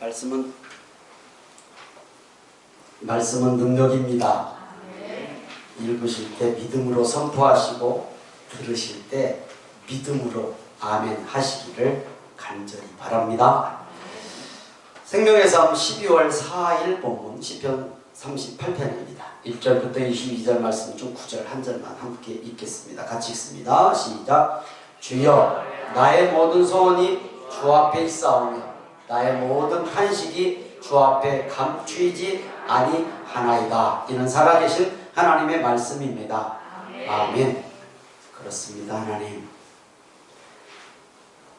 말씀은 능력입니다. 읽으실 때 믿음으로 선포하시고 들으실 때 믿음으로 아멘 하시기를 간절히 바랍니다. 생명의 삶 12월 4일 본문 시편 38편입니다. 1절부터 22절 말씀 중 9절 한 절만 함께 읽겠습니다. 같이 읽습니다. 시작. 주여 나의 모든 소원이 주 앞에 있사오며 나의 모든 탄식이 주 앞에 감추이지 아니하나이다. 이는 살아계신 하나님의 말씀입니다. 아멘. 그렇습니다. 하나님,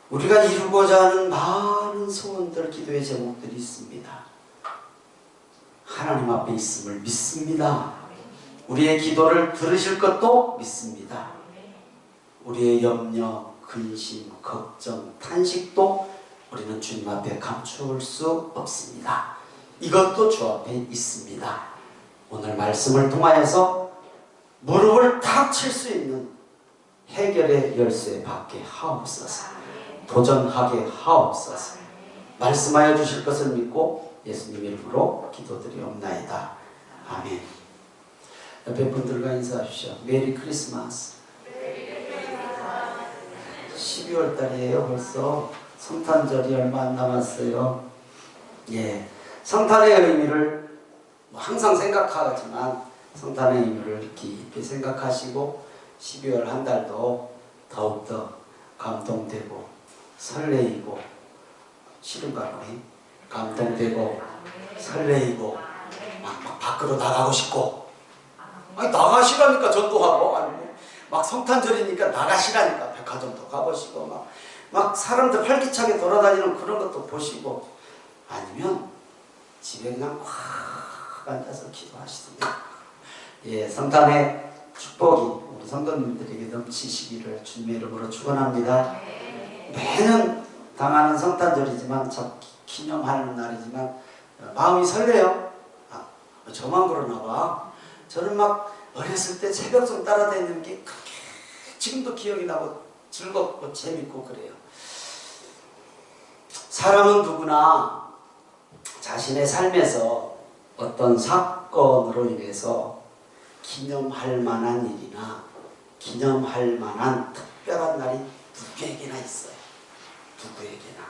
우리가 이루고자 하는 많은 소원들, 기도의 제목들이 있습니다. 하나님 앞에 있음을 믿습니다. 우리의 기도를 들으실 것도 믿습니다. 우리의 염려, 근심, 걱정, 탄식도 우리는 주님 앞에 감출 수 없습니다. 이것도 주 앞에 있습니다. 오늘 말씀을 통하여서 무릎을 탁 칠 수 있는 해결의 열쇠 받게 하옵소서. 도전하게 하옵소서. 말씀하여 주실 것을 믿고 예수님 이름으로 기도드리옵나이다. 아멘. 옆에 분들과 인사하십시오. 메리 크리스마스. 12월 달이에요. 벌써 성탄절이 얼마 안 남았어요. 예, 성탄의 의미를 항상 생각하지만 성탄의 의미를 깊이 생각하시고 12월 한 달도 더욱더 감동되고 설레이고, 싫은가요? 감동되고 설레이고 막 밖으로 나가고 싶고, 아니 나가시라니까 전도하고, 아니 막 성탄절이니까 나가시라니까 백화점도 가보시고 막 사람들 활기차게 돌아다니는 그런 것도 보시고, 아니면 집에 그냥 꽉 앉아서 기도하시든가. 예, 성탄의 축복이 우리 성도님들에게 넘치시기를 주님의 이름으로 축원합니다. 매년 당하는 성탄절이지만 참 기념하는 날이지만 마음이 설레요. 저만 그러나 봐. 저는 막 어렸을 때 새벽송 따라다니는 게 그렇게 지금도 기억이 나고 즐겁고 재밌고 그래요. 사람은 누구나 자신의 삶에서 어떤 사건으로 인해서 기념할 만한 일이나 기념할 만한 특별한 날이 누구에게나 있어요. 누구에게나.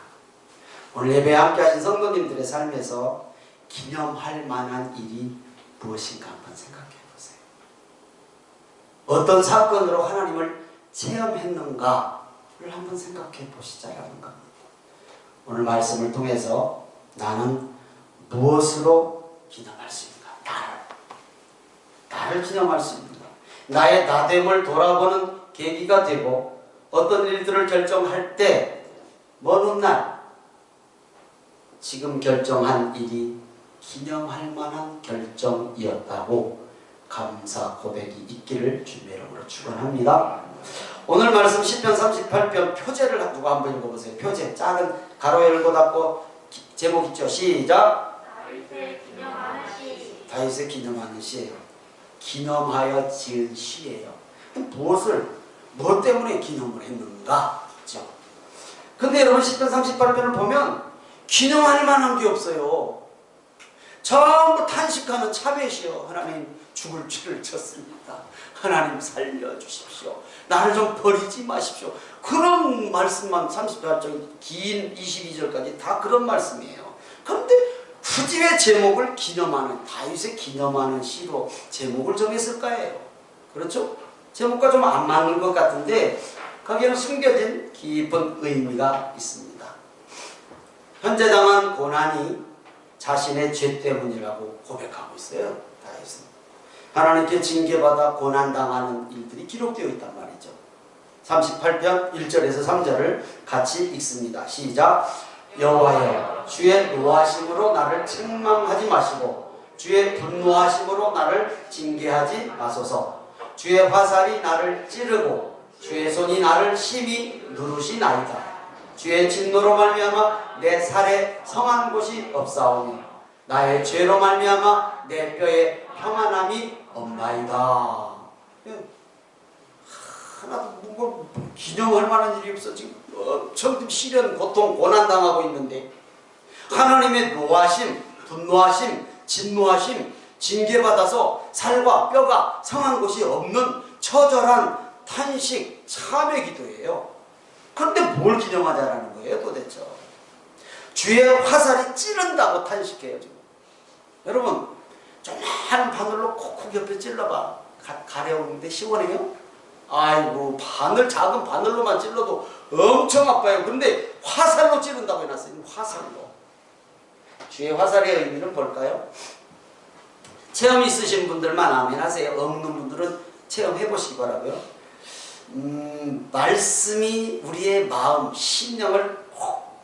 오늘 예배에 함께 하신 성도님들의 삶에서 기념할 만한 일이 무엇인가 한번 생각해 보세요. 어떤 사건으로 하나님을 체험했는가를 한번 생각해 보시자라는 겁니다. 오늘 말씀을 통해서 나는 무엇으로 기념할 수 있는가? 나를 기념할 수 있는가? 나의 나됨을 돌아보는 계기가 되고, 어떤 일들을 결정할 때 먼 훗날 지금 결정한 일이 기념할 만한 결정이었다고 감사 고백이 있기를 주님의 이름으로 축원합니다. 오늘 말씀 시편 38편 표제를 누가 한번 읽어보세요. 표제, 작은 가로 열고 닫고 제목 있죠. 시작. 다윗의 기념하는 시. 다윗의 기념하는 시예요. 기념하여 지은 시예요. 뭐 때문에 기념을 했는가? 그렇죠? 근데 여러분 시편 38편을 보면 기념할 만한 게 없어요. 전부 탄식하는 차벳이요. 하나님, 죽을 죄를 졌습니다. 하나님 살려주십시오. 나를 좀 버리지 마십시오. 그런 말씀만 38절 긴 22절까지 다 그런 말씀이에요. 그런데 굳이 왜 제목을 기념하는, 다윗의 기념하는 시로 제목을 정했을까요? 그렇죠? 제목과 좀 안 맞는 것 같은데 거기에는 숨겨진 깊은 의미가 있습니다. 현재 당한 고난이 자신의 죄 때문이라고 고백하고 있어요. 다윗은. 하나님께 징계받아 고난당하는 일들이 기록되어 있단 말이죠. 38편 1절에서 3절을 같이 읽습니다. 시작. 여호와여, 주의 노하심으로 나를 책망하지 마시고 주의 분노하심으로 나를 징계하지 마소서. 주의 화살이 나를 찌르고 주의 손이 나를 심히 누르시나이다. 주의 진노로 말미암아 내 살에 성한 곳이 없사오니 나의 죄로 말미암아 내 뼈에 평안함이 없나이다. 하나도 뭐 기념할 만한 일이 없어. 지금 엄청 시련, 고통, 고난 당하고 있는데 하나님의 노하심, 분노하심, 진노하심, 징계받아서 살과 뼈가 상한 곳이 없는 처절한 탄식, 참회 기도예요. 그런데 뭘 기념하자라는 거예요 도대체? 주의 화살이 찌른다고 탄식해요 지금. 여러분 조그마한 바늘로 콕콕 옆에 찔러봐. 가려우는데 시원해요? 아이고 작은 바늘로만 찔러도 엄청 아파요. 그런데 화살로 찌른다고 해놨어요. 화살로. 주의 화살의 의미는 뭘까요? 체험 있으신 분들만 아멘 하세요. 없는 분들은 체험해 보시기 바라고요. 말씀이 우리의 마음, 심령을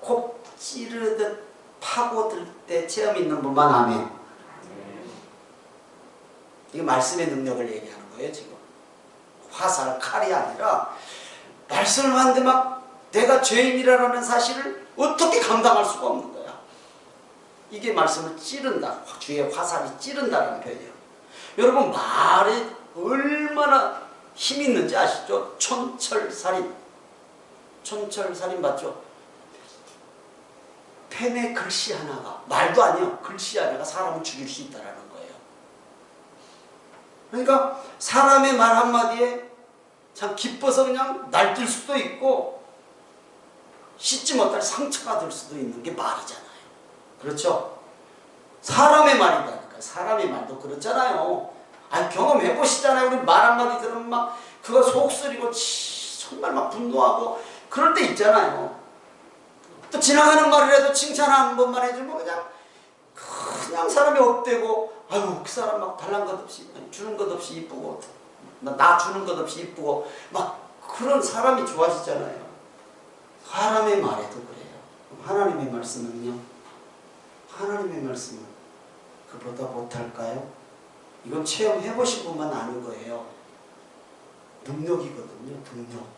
콕콕 찌르듯 파고들 때 체험 있는 분만 아멘. 이게 말씀의 능력을 얘기하는 거예요 지금. 화살, 칼이 아니라 말씀을 하는데 막 내가 죄인이라는 사실을 어떻게 감당할 수가 없는 거야. 이게 말씀을 찌른다. 주의 화살이 찌른다는 표현이에요. 여러분 말이 얼마나 힘이 있는지 아시죠? 촌철살인. 촌철살인 맞죠? 펜의 글씨 하나가, 말도 아니요, 글씨 하나가 사람을 죽일 수 있다는 거예요. 그러니까 사람의 말 한마디에 참 기뻐서 그냥 날뛸 수도 있고 씻지 못할 상처가 될 수도 있는 게 말이잖아요. 그렇죠? 사람의 말이다니까. 사람의 말도 그렇잖아요. 경험해 보시잖아요. 우리 말 한마디 들으면 막 그거 속쓰리고 정말 막 분노하고 그럴 때 있잖아요. 또 지나가는 말이라도 칭찬 한 번만 해주면 그냥 사람이 업되고 아유 그 사람 막 달란 것 없이 주는 것 없이 이쁘고 나 주는 것 없이 이쁘고 막 그런 사람이 좋아지잖아요. 사람의 말에도 그래요. 하나님의 말씀은요. 하나님의 말씀은 그보다 못할까요? 이건 체험해 보신 분만 아는 거예요. 능력이거든요. 능력.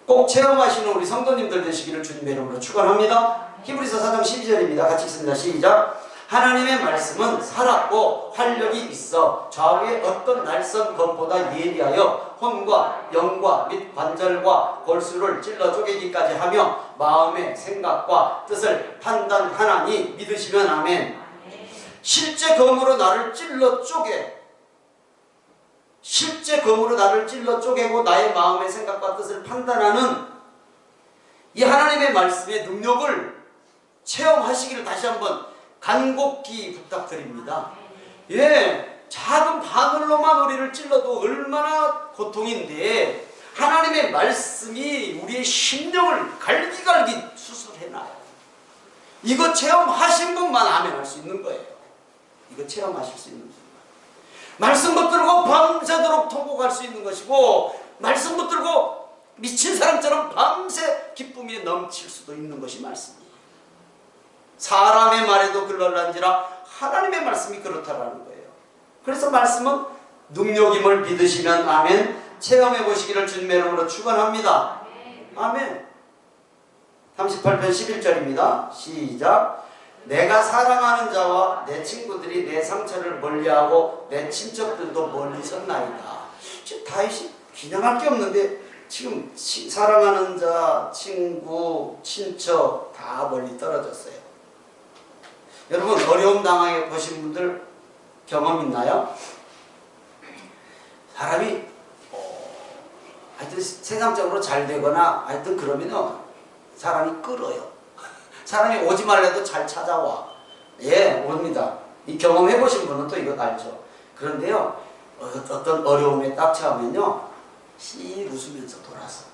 꼭 체험하시는 우리 성도님들 되시기를 주님의 이름으로 축원합니다. 히브리서 4장 12절입니다. 같이 읽습니다. 시작. 하나님의 말씀은 살았고 활력이 있어 좌우의 어떤 날선 검보다 예리하여 혼과 영과 및 관절과 골수를 찔러 쪼개기까지 하며 마음의 생각과 뜻을 판단하나니 믿으시면 아멘. 실제 검으로 나를 찔러 쪼개고 나의 마음의 생각과 뜻을 판단하는 이 하나님의 말씀의 능력을 체험하시기를 다시 한번 간곡히 부탁드립니다. 예, 작은 바늘로만 우리를 찔러도 얼마나 고통인데 하나님의 말씀이 우리의 심령을 갈기갈기 수술해놔요. 이거 체험하신 분만 아멘할 수 있는 거예요. 이거 체험하실 수 있는 분만. 말씀 붙들고 밤새도록 통곡할 수 있는 것이고 말씀 붙들고 미친 사람처럼 밤새 기쁨이 넘칠 수도 있는 것이 말씀이에요. 사람의 말에도 그럴란지라 하나님의 말씀이 그렇다라는 거예요. 그래서 말씀은 능력임을 믿으시면 아멘. 체험해 보시기를 주님의 이름으로 축원합니다. 아멘. 38편 11절입니다. 시작. 내가 사랑하는 자와 내 친구들이 내 상처를 멀리하고 내 친척들도 멀리 섰나이다. 지금 다윗이 기냥할 게 없는데 지금 사랑하는 자, 친구, 친척 다 멀리 떨어졌어요. 여러분 어려움 당해 보신 분들 경험 있나요? 사람이 하여튼 세상적으로 잘 되거나 하여튼 그러면요 사람이 끌어요. 사람이 오지 말래도 잘 찾아와. 예, 옵니다. 이 경험해 보신 분은 또 이거 알죠. 그런데요 어떤 어려움에 딱 처하면요 씩 웃으면서 돌아서.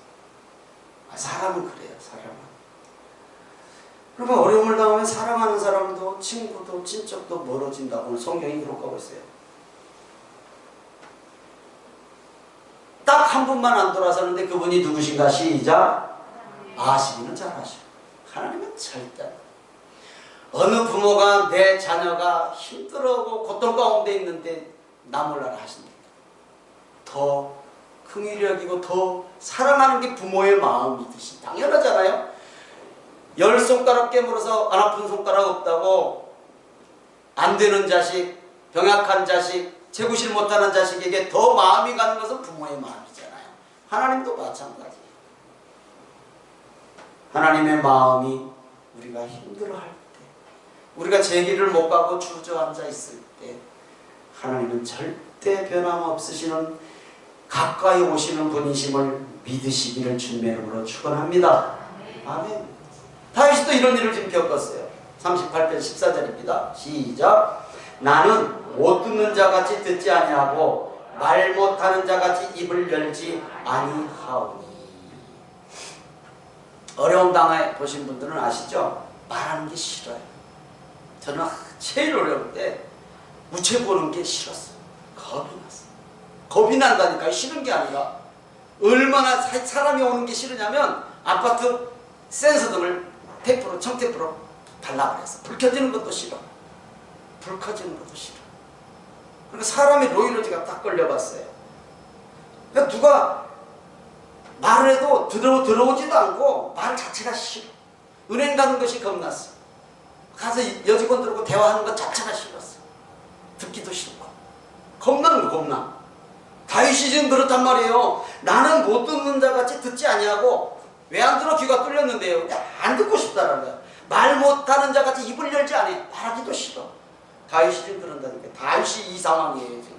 사람은 그래요. 사람은. 그러면 어려움을 당하면 사랑하는 사람도 친구도 친척도 멀어진다고 성경이 기록하고 있어요. 딱 한 분만 안 돌아서는데 그분이 누구신가? 시작. 아시기는 잘하셔. 하나님은 절대. 어느 부모가 내 자녀가 힘들어하고 고통 가운데 있는데 나 몰라라 하십니까? 더 긍휼력이고 더 사랑하는 게 부모의 마음이듯이 당연하잖아요. 10손가락 깨물어서 안 아픈 손가락 없다고 안 되는 자식, 병약한 자식, 재구실 못하는 자식에게 더 마음이 가는 것은 부모의 마음이잖아요. 하나님도 마찬가지예요. 하나님의 마음이 우리가 힘들어할 때, 우리가 제 길을 못 가고 주저앉아 있을 때 하나님은 절대 변함없으시는 가까이 오시는 분이심을 믿으시기를 주님의 이름으로 축원합니다. 아멘. 다윗도 이런 일을 지금 겪었어요. 38편 14절입니다. 시작. 나는 못 듣는 자같이 듣지 아니하고 말 못하는 자같이 입을 열지 아니하오니. 어려움 당해 보신 분들은 아시죠? 말하는 게 싫어요. 저는 제일 어려울 때 우체 보는 게 싫었어요. 겁이 났어요. 겁이 난다니까요. 싫은 게 아니라 얼마나 사람이 오는 게 싫으냐면 아파트 센서등을 테이프로 청테이프로 달라버렸어. 불 켜지는 것도 싫어. 불 켜지는 것도 싫어. 그러니까 사람이 노이로지가 딱 걸려봤어요. 그러니까 누가 말을 해도 들어오지도 않고 말 자체가 싫어. 은행 가는 것이 겁났어. 가서 여직원들하고 대화하는 것 자체가 싫었어. 듣기도 싫고 겁나는 거 겁나. 다윗이 지금 그렇단 말이에요. 나는 못 듣는 자같이 듣지 아니하고. 왜 안 들어? 귀가 뚫렸는데요. 안 듣고 싶다라는 거야. 말 못하는 자같이 입을 열지 않아. 말하기도 싫어. 다윗이 지금 그런다니까. 다윗이 이 상황이에요 지금.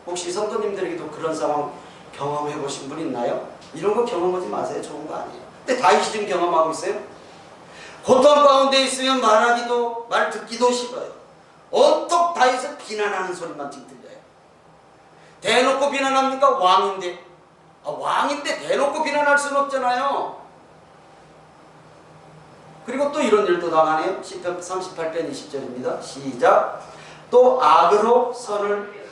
혹시 성도님들에게도 그런 상황 경험해 보신 분 있나요? 이런 거 경험하지 마세요. 좋은 거 아니에요. 근데 다윗이 지금 경험하고 있어요. 고통 가운데 있으면 말하기도 말 듣기도 싫어요. 언뜻 다윗을 비난하는 소리만 지금 들려요. 대놓고 비난합니까? 왕인데. 왕인데 대놓고 비난할 수는 없잖아요. 그리고 또 이런 일도 당하네요. 시편 38편 20절입니다. 시작. 또 악으로 선을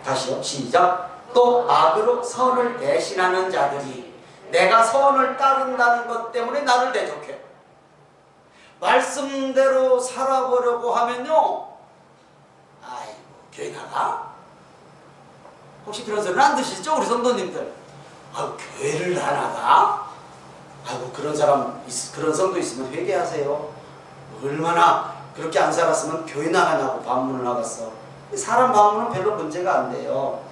다시요. 시작. 또 악으로 선을 대신하는 자들이 내가 선을 따른다는 것 때문에 나를 대적해. 말씀대로 살아보려고 하면요. 아이고 교회 나가? 혹시 그런 소리는 안 드시죠? 우리 성도님들. 교회를 다 나가? 아이고 그런 사람 그런 성도 있으면 회개하세요. 얼마나 그렇게 안 살았으면 교회 나가냐고 반문을 나갔어. 사람 반문은 별로 문제가 안 돼요.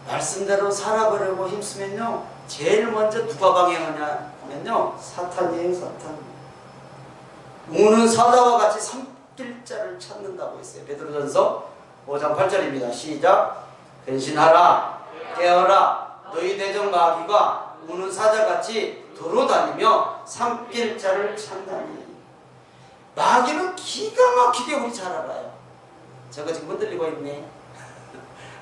말씀대로 살아보려고 힘쓰면요 제일 먼저 누가 방해하냐 하면요 사탄이에요. 사탄. 우는 사자와 같이 섬길자를 찾는다고 했어요. 베드로전서 5장 8절입니다. 시작. 근신하라 깨어라 너희 대적 마귀가 우는 사자같이 돌아다니며 삼킬 자를 찾나니. 마귀는 기가 막히게 우리 잘 알아요. 저거 지금 흔들리고 있네.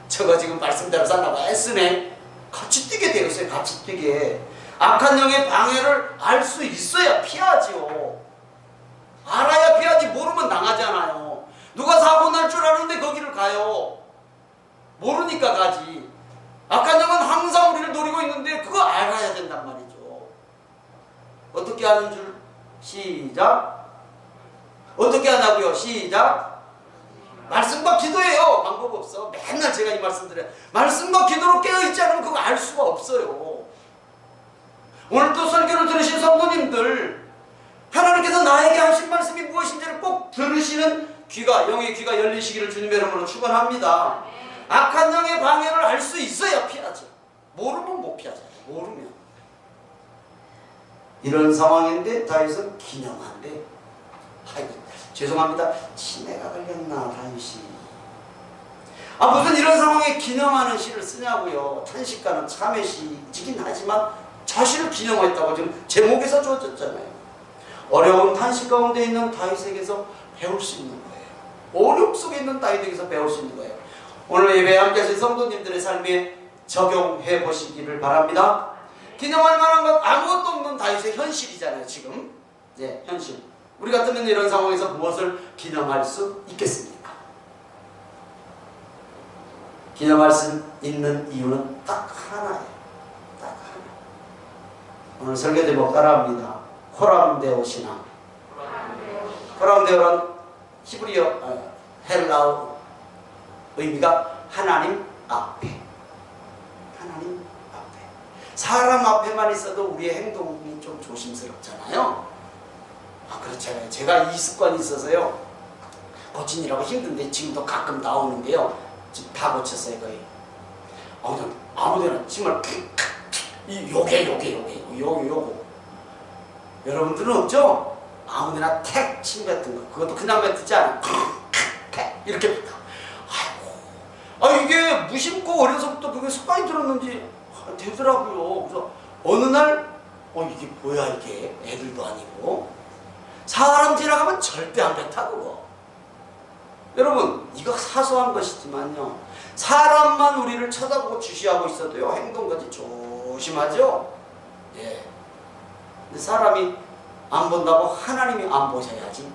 저거 지금 말씀대로 살라고 애쓰네. 같이 뛰게 되어 있어요. 같이 뛰게. 악한 영의 방해를 알 수 있어야 피하지요. 알아야 피하지. 모르면 당하잖아요. 누가 사고 날 줄 아는데 거기를 가요. 모르니까 가지. 악한 영은 항상 우리를 노리고 있는데 그거 알아야 된단 말이죠. 어떻게 하는 줄? 시작. 어떻게 하냐고요? 시작. 말씀과 기도예요. 방법 없어. 맨날 제가 이 말씀 드려요. 말씀과 기도로 깨어있지 않으면 그거 알 수가 없어요. 오늘 또 설교를 들으신 성도님들, 하나님께서 나에게 하신 말씀이 무엇인지를 꼭 들으시는 귀가, 영의 귀가 열리시기를 주님의 이름으로 축원합니다. 악한 영의 방해를 알 수 있어야 피하죠. 모르면 못 피하잖아요. 모르면. 이런 상황인데 다윗은 기념한데, 아이고 죄송합니다. 치매가 걸렸나 다윗이. 무슨 이런 상황에 기념하는 시를 쓰냐고요. 탄식가는 참의 시이긴 하지만 자신을 기념했다고 지금 제목에서 주어졌잖아요. 어려운 탄식 가운데 있는 다윗에게서 배울 수 있는 거예요. 어려움 속에 있는 다윗에게서 배울 수 있는 거예요. 오늘 예배에 함께 하신 성도님들의 삶에 적용해 보시기를 바랍니다. 기념할 만한 것 아무것도 없는 다윗의 현실이잖아요. 지금 현실. 우리 같으면 이런 상황에서 무엇을 기념할 수 있겠습니까? 기념할 수 있는 이유는 딱 하나예요. 딱 하나. 오늘 설교 제목 따라합니다. 호람데오 신앙. 호람데오란 히브리어 헬라어 의미가 하나님 앞에. 하나님 앞에. 사람 앞에만 있어도 우리의 행동이 좀 조심스럽잖아요. 그렇잖아요. 제가 이 습관이 있어서요. 고치느라고 힘든데 지금도 가끔 나오는데요. 지금 다 고쳤어요. 거의. 아무튼 아무데나 침을 요거 여러분들은 없죠? 아무데나 침 뱉은 거 그것도 그냥 뱉지 않아 이렇게 아이고 이게 무심코 어려서부터 그게 습관이 들었는지 되더라고요. 그래서 어느 날 이게 뭐야 이게 애들도 아니고 사람 지나가면 절대 안 뱉어 그거. 여러분 이거 사소한 것이지만요 사람만 우리를 쳐다보고 주시하고 있어도요 행동까지 조심하죠. 예. 근데 사람이 안 본다고 하나님이 안 보셔야지.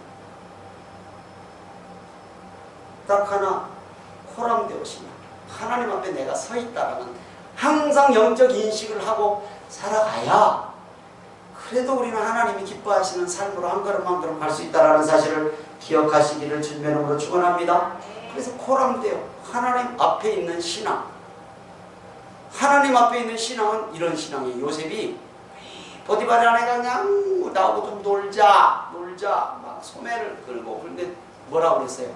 딱 하나 코람되오시나 하나님 앞에 내가 서 있다라는 항상 영적 인식을 하고 살아가야 그래도 우리는 하나님이 기뻐하시는 삶으로 한 걸음 한 걸음 갈 수 있다는 사실을 기억하시기를 주님의 이름으로 축원합니다. 그래서 코람되어 하나님 앞에 있는 신앙, 하나님 앞에 있는 신앙은 이런 신앙이에요. 요셉이 보디발 아내가 그냥 나하고 좀 놀자 막 소매를 끌고 그런데 뭐라고 그랬어요?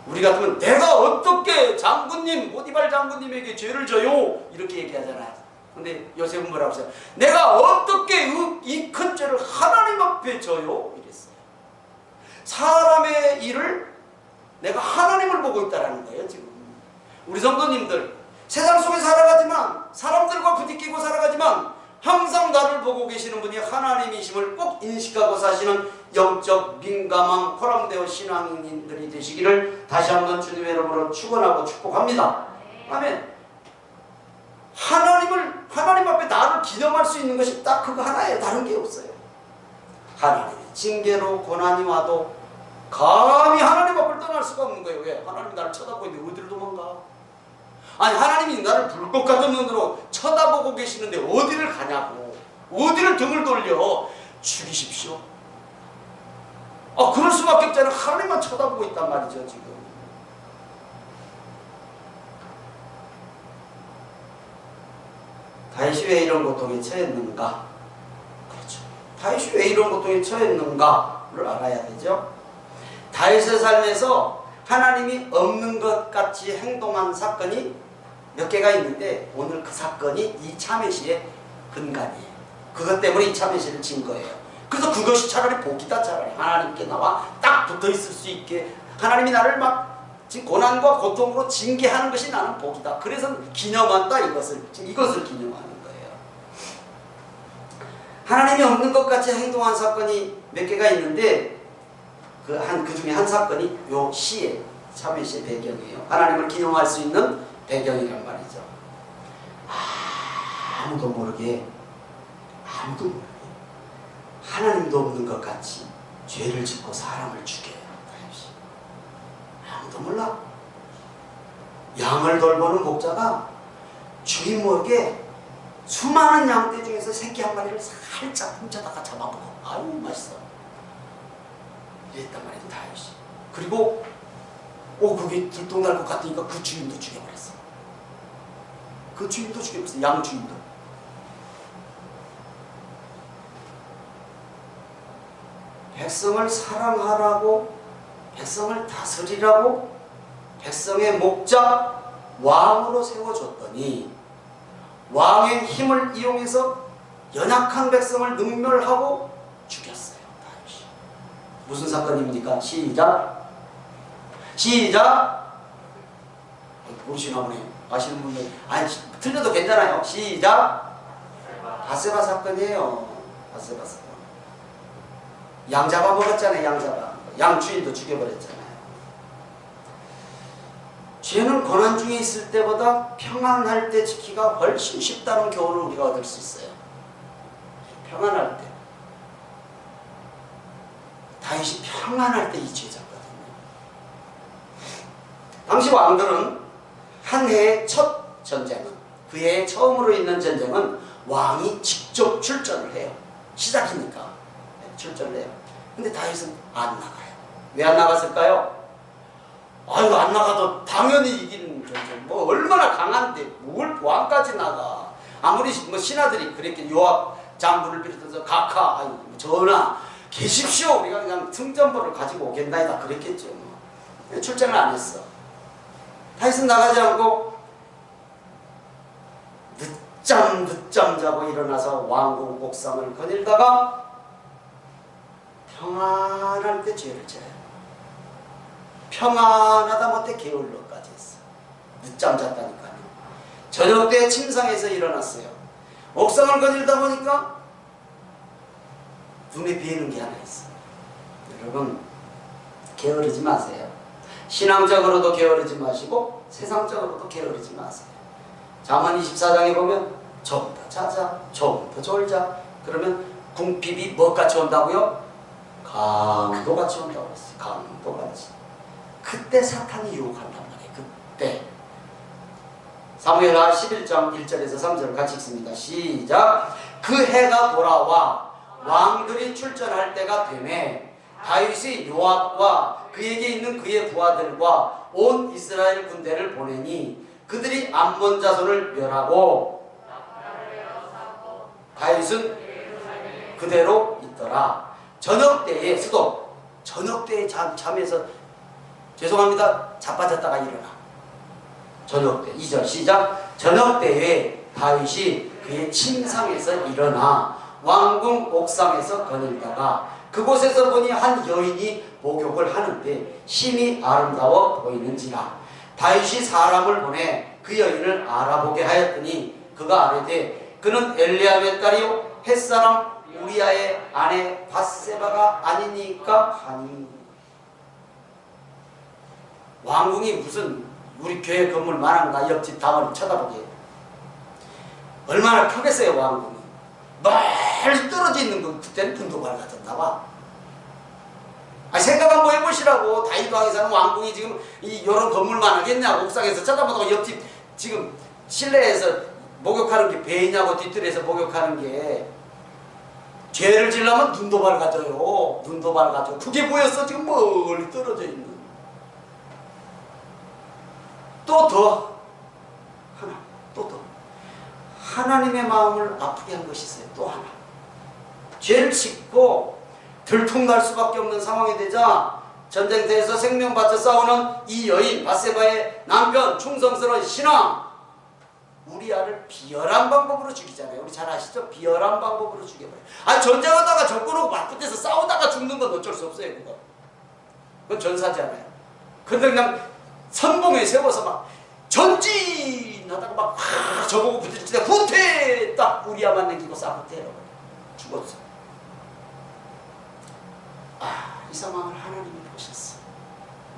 우리 같으면 내가 어떻게 장군님 보디발 장군님에게 죄를 져요 이렇게 얘기하잖아요. 근데 요셉은 뭐라고 했어요? 내가 어떻게 이 큰 죄를 하나님 앞에 져요? 이랬어요. 사람의 일을 내가 하나님을 보고 있다는 거예요. 지금 우리 성도님들 세상 속에 살아가지만 사람들과 부딪히고 살아가지만 항상 나를 보고 계시는 분이 하나님이심을 꼭 인식하고 사시는 영적 민감한 코람데오 신앙인들이 되시기를 다시 한번 주님의 이름으로 축원하고 축복합니다. 아멘. 하나님 앞에 나를 기념할 수 있는 것이 딱 그거 하나예요. 다른 게 없어요. 하나님의 징계로 고난이 와도 감히 하나님 앞을 떠날 수가 없는 거예요. 왜? 하나님이 나를 쳐다보고 있는데 어디를 도망가? 아니 하나님이 나를 불꽃 같은 눈으로 쳐다보고 계시는데 어디를 가냐고. 어디를 등을 돌려. 죽이십시오. 그럴 수밖에 없잖아요. 하나님만 쳐다보고 있단 말이죠 지금. 다윗이 왜 이런 고통에 처했는가? 그렇죠. 다윗이 왜 이런 고통에 처했는가를 알아야 되죠. 다윗의 삶에서 하나님이 없는 것 같이 행동한 사건이 몇 개가 있는데 오늘 그 사건이 이 차메시의 근간이에요. 그것 때문에 이 차메시를 진 거예요. 그래서 그것이 차라리 복이다. 차라리 하나님께 나와 딱 붙어 있을 수 있게 하나님이 나를 막 지금 고난과 고통으로 징계하는 것이 나는 복이다. 그래서 기념한다. 이것을 기념하는 거예요. 하나님이 없는 것 같이 행동한 사건이 몇 개가 있는데 그 중에 한 사건이 요 시의 차메시의 배경이에요. 하나님을 기념할 수 있는 배경이란 말이죠. 아무도 모르게 하나님도 없는 것 같이 죄를 짓고 사람을 죽여요. 아무도 몰라. 양을 돌보는 목자가 주인 모르게 수많은 양떼 중에서 새끼 한 마리를 살짝 훔쳐다가 잡아먹어. 아유 맛있어. 이랬단 말이에요 다윗이. 그리고 그게 들통날 것 같으니까 그 주인도 죽여버렸어. 그 주인도 죽여버렸어. 양 주인도. 백성을 사랑하라고, 백성을 다스리라고 백성의 목자 왕으로 세워줬더니 왕의 힘을 이용해서 연약한 백성을 능멸하고 죽였어요. 다윗이. 무슨 사건입니까? 시작. 모르시나 보네. 아시는 분들. 아니 틀려도 괜찮아요. 시작. 바세바 사건이에요. 바세바 사건. 양 잡아먹었잖아요. 양 주인도 죽여버렸잖아요. 죄는 고난 중에 있을 때보다 평안할 때 지키기가 훨씬 쉽다는 교훈을 우리가 얻을 수 있어요. 평안할 때. 다윗이 평안할 때 이 죄 잡거든요. 당시 왕들은 한 해의 첫 전쟁은, 그 해에 처음으로 있는 전쟁은 왕이 직접 출전을 해요. 시작이니까 출전을 해요. 근데 다윗은 안 나가요. 왜 안 나갔을까요? 아이고 안 나가도 당연히 이기는 전쟁. 뭐 얼마나 강한데 뭘 왕까지 나가. 아무리 뭐 신하들이 그렇게 요압 장군을 비롯해서 각하 전하 계십시오. 우리가 그냥 승전보를 가지고 오겠나이다 그랬겠죠. 출전을 안 했어. 다윗은 나가지 않고 늦잠 자고 일어나서 왕궁 옥상을 거닐다가 평안할 때 죄를 져요. 평안하다 못해 게을러까지 했어. 늦잠 잤다니까요. 저녁 때 침상에서 일어났어요. 옥상을 거닐다 보니까 눈에 뵈는 게 하나 있어. 여러분, 게으르지 마세요. 신앙적으로도 게으르지 마시고 세상적으로도 게으르지 마세요. 잠언 24장에 보면 좀 더 자자, 좀 더 졸자. 그러면 궁핍이 뭐같이 온다고요? 강도같이 온다고 했어요. 강도같이. 그때 사탄이 유혹한단 말이에요. 그때. 사무엘하 11장 1절에서 3절 같이 읽습니다. 시작. 그 해가 돌아와 왕들이 출전할 때가 되매 다윗이 요압과 그에게 있는 그의 부하들과 온 이스라엘 군대를 보내니 그들이 암몬 자손을 멸하고 다윗은 그대로 있더라. 저녁때에 수도 저녁때에 잠에서 죄송합니다 자빠졌다가 일어나. 저녁때 2절 시작. 저녁때에 다윗이 그의 침상에서 일어나 왕궁 옥상에서 거닐다가 그곳에서 보니 한 여인이 목욕을 하는데 심히 아름다워 보이는지라. 다윗이 사람을 보내 그 여인을 알아보게 하였더니 그가 아뢰되 그는 엘리압의 딸이요 햇사람 우리아의 아내 밧세바가 아니니까 하니. 왕궁이 무슨 우리 교회 건물 만한가 옆집 당을 쳐다보게. 얼마나 크겠어요 왕궁이. 멀리 떨어져 있는 거 그때는 분도발 같았나 봐. 아니 생각 한번 해보시라고. 다윗 왕이 사는 왕궁이 지금 이런 건물만 하겠냐. 옥상에서 쳐다보다가 옆집 지금 실내에서 목욕하는 게 배이냐고 뒤뜰에서 목욕하는 게 죄를 지려면 눈도 밝아져요. 눈도 밝아져. 그게 보였어. 지금 멀리 떨어져 있는. 또 더 하나 또 더 하나님의 마음을 아프게 한 것이 있어요. 또 하나 죄를 짓고 들통날 수밖에 없는 상황이 되자 전쟁터에서 생명 바쳐 싸우는 이 여인 밧세바의 남편 충성스러운 신랑 우리아를 비열한 방법으로 죽이잖아요. 우리 잘 아시죠? 비열한 방법으로 죽여버려요. 아니 전쟁하다가 적군하고 맞붙어서 싸우다가 죽는 건 어쩔 수 없어요. 그건 전사잖아요. 근데 그냥 선봉에 세워서 막 전진하다가 막 저보고 부딪힐 때 후퇴 딱 우리아만 남기고 싹 후퇴해요. 죽었어. 이 상황을 하나님이 보셨어.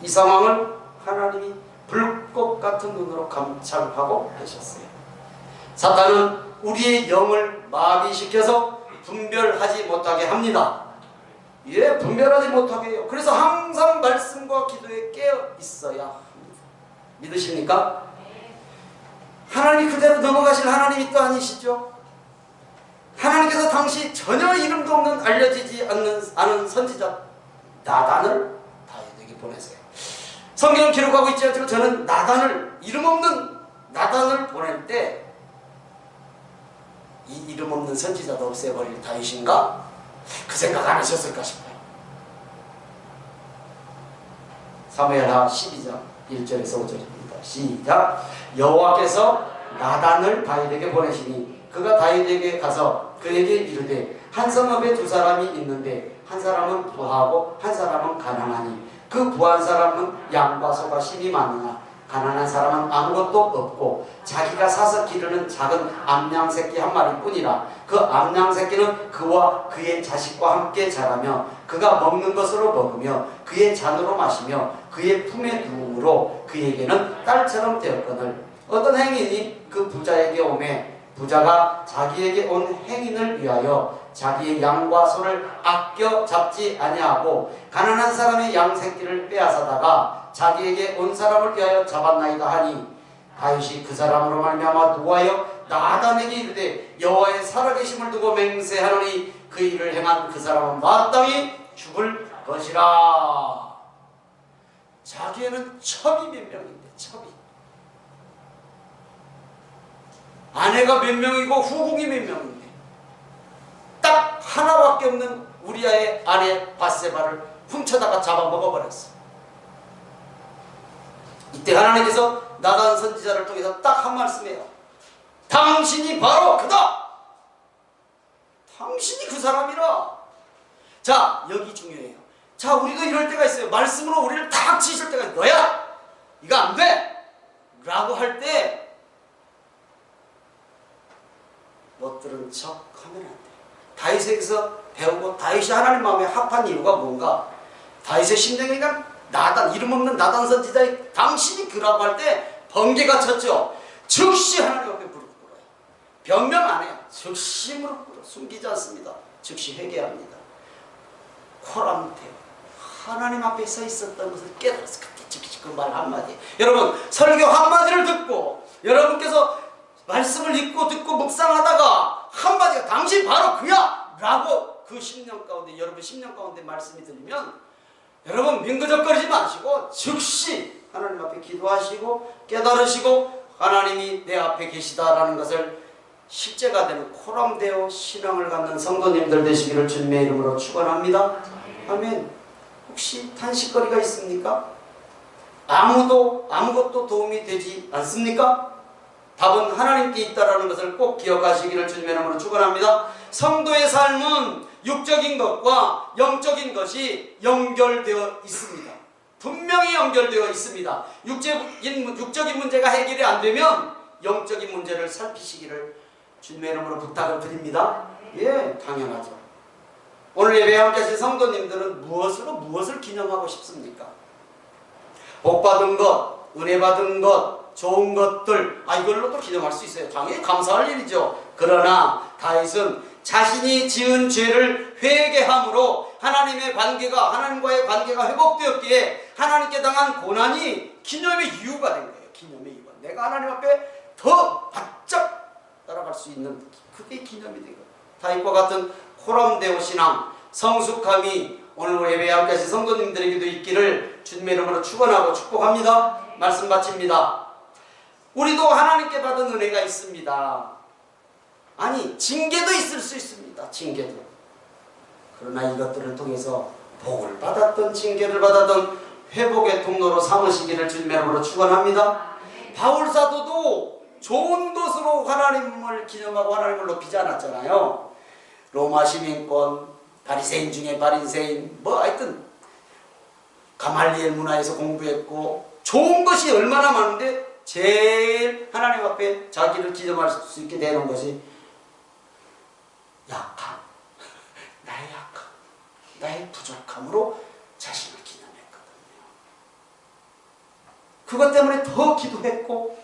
이 상황을 하나님이 불꽃 같은 눈으로 감찰하고 계셨어요. 사탄은 우리의 영을 마비시켜서 분별하지 못하게 합니다. 예, 분별하지 못하게 해요. 그래서 항상 말씀과 기도에 깨어 있어야 합니다. 믿으십니까? 하나님 그대로 넘어가실 하나님이 또 아니시죠? 하나님께서 당시 전혀 이름도 없는 알려지지 않은 선지자 나단을 다윗에게 보내세요. 성경은 기록하고 있지 않지만 저는 나단을 이름 없는 나단을 보낼 때 이 이름 없는 선지자도 없애버릴 다윗인가? 그 생각 안 하셨을까 싶어요. 사무엘하 12장 1절에서 5절입니다. 시작. 여호와께서 나단을 다윗에게 보내시니 그가 다윗에게 가서 그에게 이르되 한 성읍에 두 사람이 있는데 한 사람은 부하고 한 사람은 가난하니 그 부한 사람은 양과 소가 심이 많으나 가난한 사람은 아무것도 없고 자기가 사서 기르는 작은 암양 새끼 한 마리뿐이라. 그 암양 새끼는 그와 그의 자식과 함께 자라며 그가 먹는 것으로 먹으며 그의 잔으로 마시며 그의 품에 누움으로 그에게는 딸처럼 되었거늘 어떤 행인이 그 부자에게 오매 부자가 자기에게 온 행인을 위하여 자기의 양과 소를 아껴 잡지 아니하고 가난한 사람의 양 새끼를 빼앗아다가 자기에게 온 사람을 위하여 잡았나이다 하니 다윗이 그 사람으로 말미암아 노하여 나단에게 이르되 여호와의 살아계심을 두고 맹세하노니 그 일을 행한 그 사람은 마땅히 죽을 것이라. 자기에는 첩이 몇 명인데 첩이 아내가 몇 명이고 후궁이 몇 명인데 딱 하나밖에 없는 우리아의 아내 밧세바를 훔쳐다가 잡아먹어버렸어. 이때 하나님께서 나단 선지자를 통해서 딱 한 말씀이에요. 당신이 바로 그다. 당신이 그 사람이라. 자, 여기 중요해요. 자, 우리도 이럴 때가 있어요. 말씀으로 우리를 탁 치실 때가 있어요. 너야! 이거 안 돼! 라고 할 때 못 들은 척 하면 안 돼요. 다윗에게서 배우고 다윗이 하나님 마음에 합한 이유가 뭔가? 다윗의 심령이가 나단, 이름 없는 나단 선지자의 당신이 그라고 할 때 번개가 쳤죠. 즉시 하나님 앞에 무릎 꿇어요. 변명 안 해요. 즉시 무릎 꿇어. 숨기지 않습니다. 즉시 회개합니다. 코람테오, 하나님 앞에 서 있었던 것을 깨달았어. 그때 즉시 그 말 한마디. 여러분, 설교 한마디를 듣고 여러분께서 말씀을 읽고 듣고 묵상하다가 한마디가 당신 바로 그야! 라고 그 10년 가운데, 여러분 10년 가운데 말씀이 들리면 여러분 민그적거리지 마시고 즉시 하나님 앞에 기도하시고 깨달으시고 하나님이 내 앞에 계시다라는 것을 실제가 되는 코람데오 신앙을 갖는 성도님들 되시기를 주님의 이름으로 축원합니다. 아멘. 혹시 탄식거리가 있습니까? 아무것도 도움이 되지 않습니까? 답은 하나님께 있다라는 것을 꼭 기억하시기를 주님의 이름으로 축원합니다. 성도의 삶은 육적인 것과 영적인 것이 연결되어 있습니다. 분명히 연결되어 있습니다. 육적인 문제가 해결이 안 되면 영적인 문제를 살피시기를 주님의 이름으로 부탁을 드립니다. 예, 당연하죠. 오늘 예배에 함께 하신 성도님들은 무엇을 기념하고 싶습니까? 복 받은 것, 은혜 받은 것, 좋은 것들, 이걸로도 기념할 수 있어요. 당연히 감사할 일이죠. 그러나 다윗은 자신이 지은 죄를 회개함으로 하나님과의 관계가 회복되었기에 하나님께 당한 고난이 기념의 이유가 된 거예요. 기념의 이유가. 내가 하나님 앞에 더 바짝 따라갈 수 있는, 그게 기념이 된 거예요. 다윗과 같은 코람데오 신앙, 성숙함이 오늘 예배에 함께 하신 성도님들에게도 있기를 주님의 이름으로 축원하고 축복합니다. 말씀 마칩니다. 우리도 하나님께 받은 은혜가 있습니다. 아니, 징계도 있을 수 있습니다. 징계도. 그러나 이것들을 통해서 복을 받았던 징계를 받았던 회복의 통로로 삼으시기를 주님의 이름으로 축원합니다. 바울 사도도 좋은 것으로 하나님을 기념하고 하나님을 높이지 않았잖아요. 로마 시민권, 바리새인 중에 바리새인, 하여튼 가말리엘 문화에서 공부했고 좋은 것이 얼마나 많은데 제일 하나님 앞에 자기를 기념할 수 있게 되는 것이 약함, 나의 약함, 나의 부족함으로 자신을 기념했거든요. 그것 때문에 더 기도했고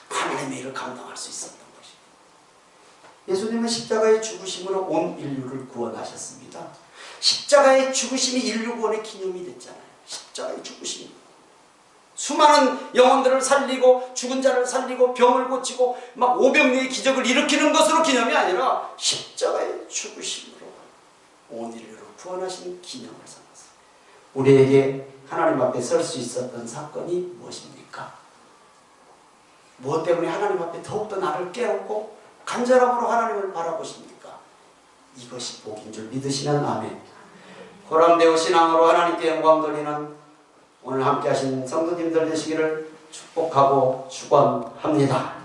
하나님의 일을 감당할 수 있었던 것입니다. 예수님은 십자가의 죽으심으로 온 인류를 구원하셨습니다. 십자가의 죽으심이 인류 구원의 기념이 됐잖아요. 십자가의 죽으심. 수많은 영혼들을 살리고 죽은 자를 살리고 병을 고치고 막 오병리의 기적을 일으키는 것으로 기념이 아니라 십자가의 죽으심으로 온 인류를 구원하신 기념을 삼았어요. 우리에게 하나님 앞에 설 수 있었던 사건이 무엇입니까? 무엇 때문에 하나님 앞에 더욱더 나를 깨우고 간절함으로 하나님을 바라보십니까? 이것이 복인 줄 믿으시면 아멘. 코람데오 신앙으로 하나님께 영광 돌리는 오늘 함께 하신 성도님들 되시기를 축복하고 축원합니다.